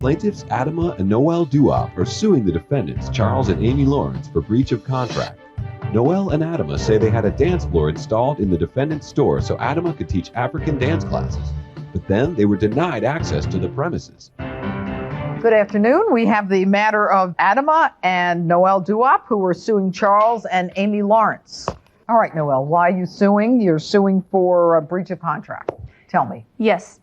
Plaintiffs Adama and Noel Duop are suing the defendants, Charles and Amy Lawrence, for breach of contract. Noel and Adama say they had a dance floor installed in the defendant's store so Adama could teach African dance classes, but then they were denied access to the premises. Good afternoon. We have the matter of Adama and Noel Duop, who are suing Charles and Amy Lawrence. All right, Noel, why are you suing? You're suing for a breach of contract. Tell me. Yes.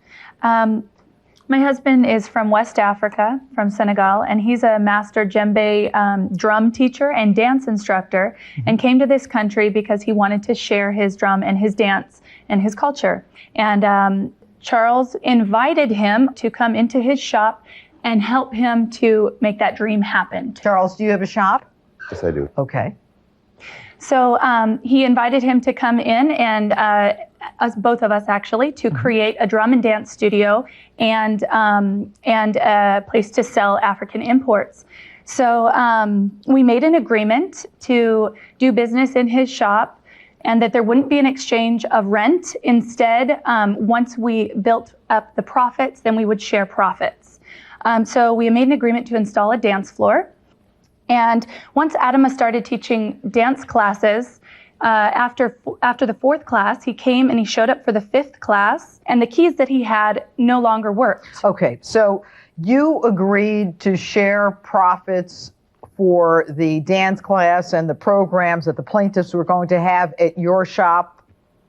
My husband is from West Africa, from Senegal, and he's a master djembe drum teacher and dance instructor, and came to this country because he wanted to share his drum and his dance and his culture. And Charles invited him to come into his shop and help him to make that dream happen. Charles, do you have a shop? Yes, I do. Okay. So he invited him to come in and both of us actually, to create a drum and dance studio and a place to sell African imports. So we made an agreement to do business in his shop and that there wouldn't be an exchange of rent. Instead, once we built up the profits, then we would share profits. So we made an agreement to install a dance floor. And once Adama started teaching dance classes, after the fourth class, he came and he showed up for the fifth class, and the keys that he had no longer worked. Okay, so you agreed to share profits for the dance class and the programs that the plaintiffs were going to have at your shop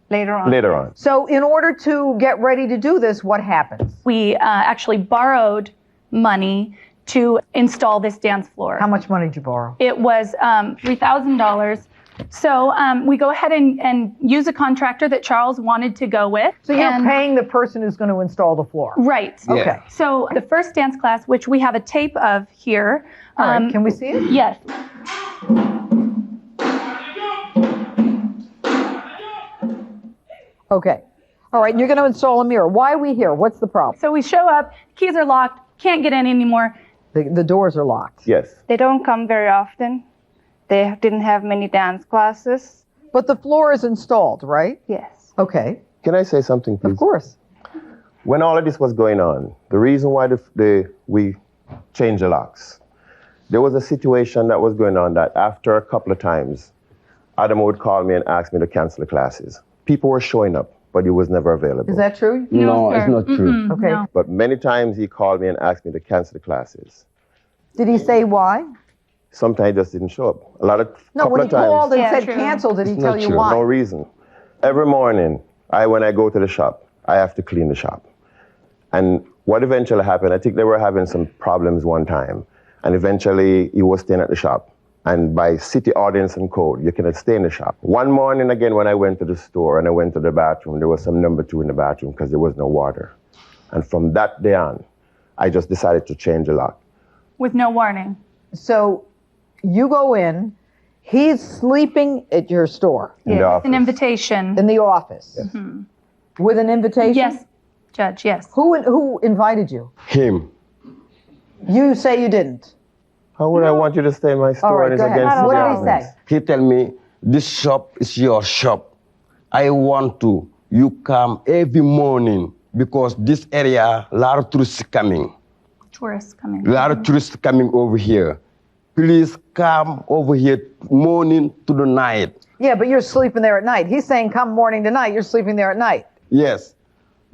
Later on. Later on. So in order to get ready to do this, what happens? We actually borrowed money to install this dance floor. How much money did you borrow? It was $3,000. So we go ahead and use a contractor that Charles wanted to go with. So you're paying the person who's going to install the floor? Right. Yeah. Okay. So the first dance class, which we have a tape of here. All right, can we see it? Yes. Okay. All right, you're going to install a mirror. Why are we here? What's the problem? So we show up, keys are locked, can't get in anymore. The doors are locked. Yes. They don't come very often. They didn't have many dance classes. But the floor is installed, right? Yes. Okay. Can I say something, please? Of course. When all of this was going on, the reason why we changed the locks, there was a situation that was going on that after a couple of times, Adam would call me and ask me to cancel the classes. People were showing up, but he was never available. Is that true? No, sir. it's not true. Okay. No. But many times he called me and asked me to cancel the classes. Did he say why? Sometimes he just didn't show up. No, Couple when he of times. called and Yeah, said true. cancel, did he It's tell not you true. why? No reason. Every morning, when I go to the shop, I have to clean the shop. And what eventually happened, I think they were having some problems one time. And eventually, he was staying at the shop. And by city ordinance and code, you cannot stay in the shop. One morning again, when I went to the store and I went to the bathroom, there was some number 2 in the bathroom because there was no water. And from that day on, I just decided to change the lock. With no warning. So you go in, he's sleeping at your store, In the It's office. an invitation. in the office, with an invitation? Yes, Judge, yes. Who invited you? Him. You say you didn't. How would I want you to stay in my store right, and it's go ahead. against What the did he ordinance? say? He tell me, this shop is your shop. I want you come every morning because this area, lot of tourists coming. Tourists coming. A lot of tourists coming over here. Please come over here morning to the night. Yeah, but you're sleeping there at night. He's saying come morning to night, you're sleeping there at night. Yes.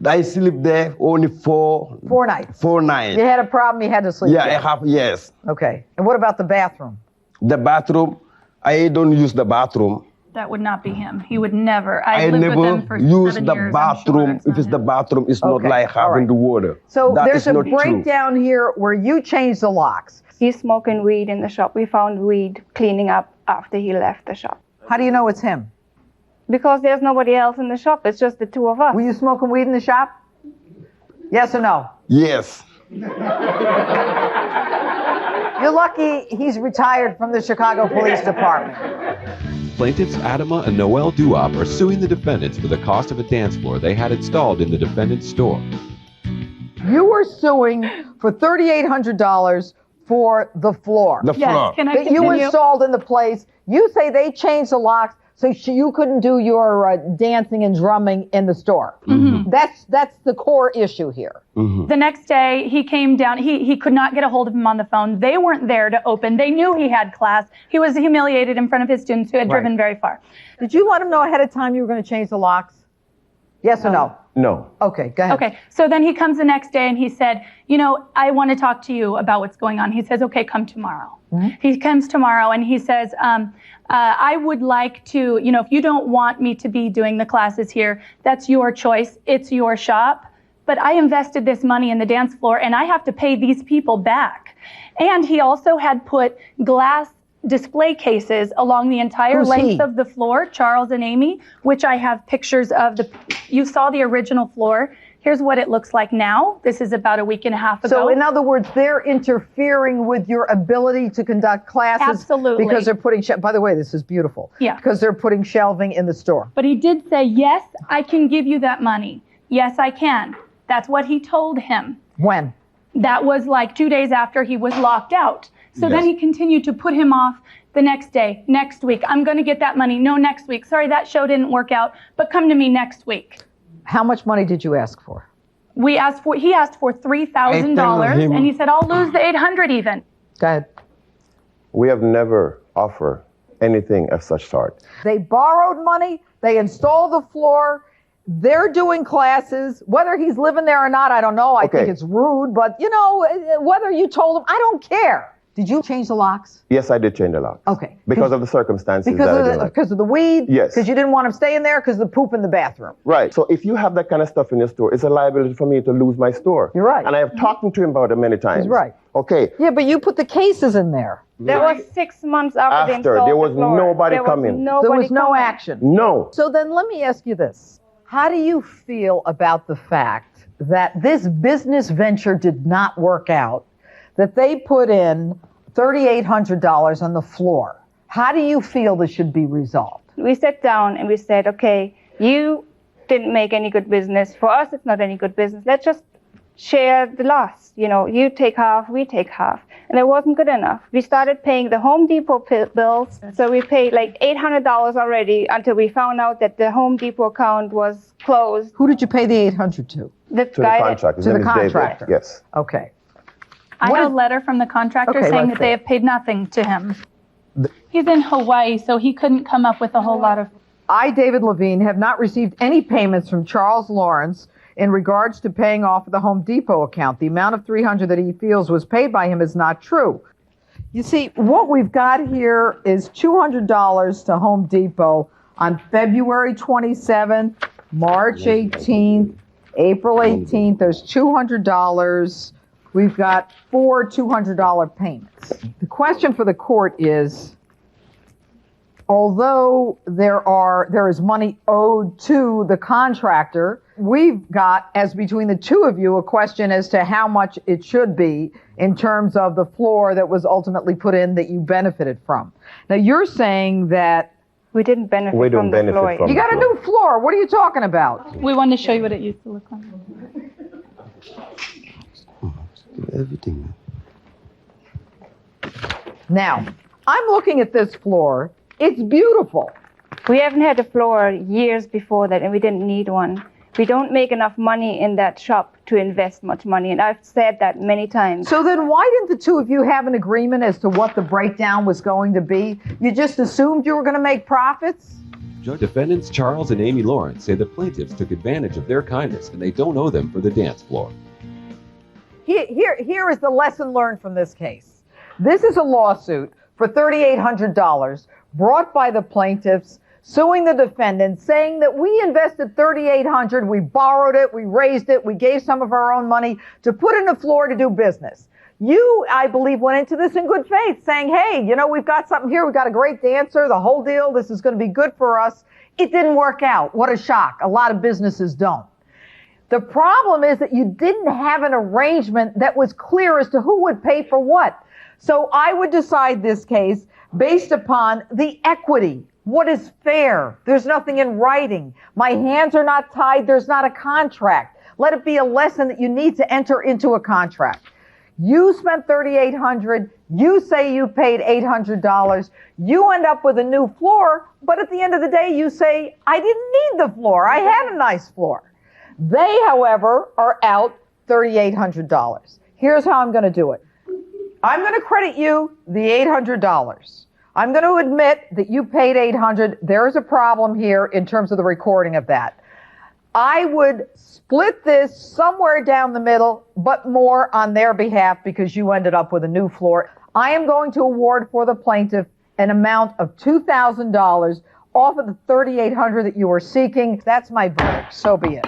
I sleep there only 4 nights. 4 nights. You had a problem, you had to sleep Yeah, there. I have, yes. Okay. And what about the bathroom? The bathroom, I don't use the bathroom. That would not be him. He would never. I lived with never him for use 7 the years. I'm sure bathroom that's if not it's the him. bathroom. It's not Okay, like all having right. the water. So That there's is a not true. breakdown here where you changed the locks. He's smoking weed in the shop. We found weed cleaning up after he left the shop. How do you know it's him? Because there's nobody else in the shop. It's just the two of us. Were you smoking weed in the shop? Yes or no? Yes. You're lucky he's retired from the Chicago Police Department. Plaintiffs Adama and Noel Duop are suing the defendants for the cost of a dance floor they had installed in the defendant's store. You were suing for $3,800 for the floor The Yes, floor. can I that you continue? installed in the place. You say they changed the locks So you couldn't do your dancing and drumming in the store. That's the core issue here. The next day, he came down. He could not get a hold of him on the phone. They weren't there to open. They knew he had class. He was humiliated in front of his students who had driven very far. Did you let him know ahead of time you were going to change the locks? Yes or no? No. Okay, go ahead. Okay, so then he comes the next day and he said, you know, I want to talk to you about what's going on. He says, okay, come tomorrow. He comes tomorrow and he says, I would like to, you know, if you don't want me to be doing the classes here, that's your choice. It's your shop. But I invested this money in the dance floor and I have to pay these people back. And he also had put glass display cases along the entire Who's length he? of the floor, Charles and Amy, which I have pictures of. You saw the original floor. Here's what it looks like now. This is about a week and a half ago. So in other words, they're interfering with your ability to conduct classes. Absolutely. Because they're putting, by the way, this is beautiful. Yeah. Because they're putting shelving in the store. But he did say, yes, I can give you that money. Yes, I can. That's what he told him. When? That was like 2 days after he was locked out. So then he continued to put him off the next day, next week. I'm going to get that money. No, next week. Sorry, that show didn't work out, but come to me next week. How much money did you ask for? He asked for $3,000 and he said, I'll lose the $800 even. Go ahead. We have never offered anything of such sort. They borrowed money. They installed the floor. They're doing classes. Whether he's living there or not, I don't know. I think it's rude, but you know, whether you told him, I don't care. Did you change the locks? Yes, I did change the lock. Okay. Because of the circumstances that I didn't like. Because of the weed? Yes. Because you didn't want him staying there because of the poop in the bathroom. Right. So if you have that kind of stuff in your store, it's a liability for me to lose my store. You're right. And I have talked to him about it many times. He's right. Okay. Yeah, but you put the cases in there. That was 6 months after they After, installed there was the floor. nobody There was coming. nobody There was no coming. action. No. So then let me ask you this. How do you feel about the fact that this business venture did not work out, that they put in $3,800 on the floor? How do you feel this should be resolved? We sat down and we said, okay, you didn't make any good business. For us, it's not any good business. Let's just share the loss. You know, you take half, we take half. And it wasn't good enough. We started paying the Home Depot bills. So we paid like $800 already until we found out that the Home Depot account was closed. Who did you pay the $800 to? The To the guy contractor. His To the name is David. contractor. Yes. Okay. I What have is- a letter from the contractor Okay, saying let's that they see. have paid nothing to him. He's in Hawaii, so he couldn't come up with a whole lot of. I, David Levine, have not received any payments from Charles Lawrence in regards to paying off the Home Depot account. The amount of $300 that he feels was paid by him is not true. You see, what we've got here is $200 to Home Depot on February 27th, March 18th, April 18th. There's $200. We've got 4 $200 payments. The question for the court is, although there is money owed to the contractor, we've got, as between the two of you, a question as to how much it should be in terms of the floor that was ultimately put in that you benefited from. Now, you're saying that we didn't benefit We from don't the benefit floor. from you got a new floor. What are you talking about? We wanted to show you what it used to look like. Everything. Now, I'm looking at this floor. It's beautiful. We haven't had a floor years before that, and we didn't need one. We don't make enough money in that shop to invest much money, and I've said that many times. So then why didn't the two of you have an agreement as to what the breakdown was going to be? You just assumed you were going to make profits? Defendants Charles and Amy Lawrence say the plaintiffs took advantage of their kindness and they don't owe them for the dance floor. Here is the lesson learned from this case. This is a lawsuit for $3,800 brought by the plaintiffs suing the defendants, saying that we invested $3,800, we borrowed it, we raised it, we gave some of our own money to put in a floor to do business. You, I believe, went into this in good faith, saying, hey, you know, we've got something here, we've got a great dancer, the whole deal, this is going to be good for us. It didn't work out. What a shock. A lot of businesses don't. The problem is that you didn't have an arrangement that was clear as to who would pay for what. So I would decide this case based upon the equity. What is fair? There's nothing in writing. My hands are not tied. There's not a contract. Let it be a lesson that you need to enter into a contract. You spent $3,800. You say you paid $800. You end up with a new floor, but at the end of the day, you say, I didn't need the floor. I had a nice floor. They, however, are out $3,800. Here's how I'm going to do it. I'm going to credit you the $800. I'm going to admit that you paid $800. There is a problem here in terms of the recording of that. I would split this somewhere down the middle, but more on their behalf because you ended up with a new floor. I am going to award for the plaintiff an amount of $2,000 off of the $3,800 that you were seeking. That's my verdict. So be it.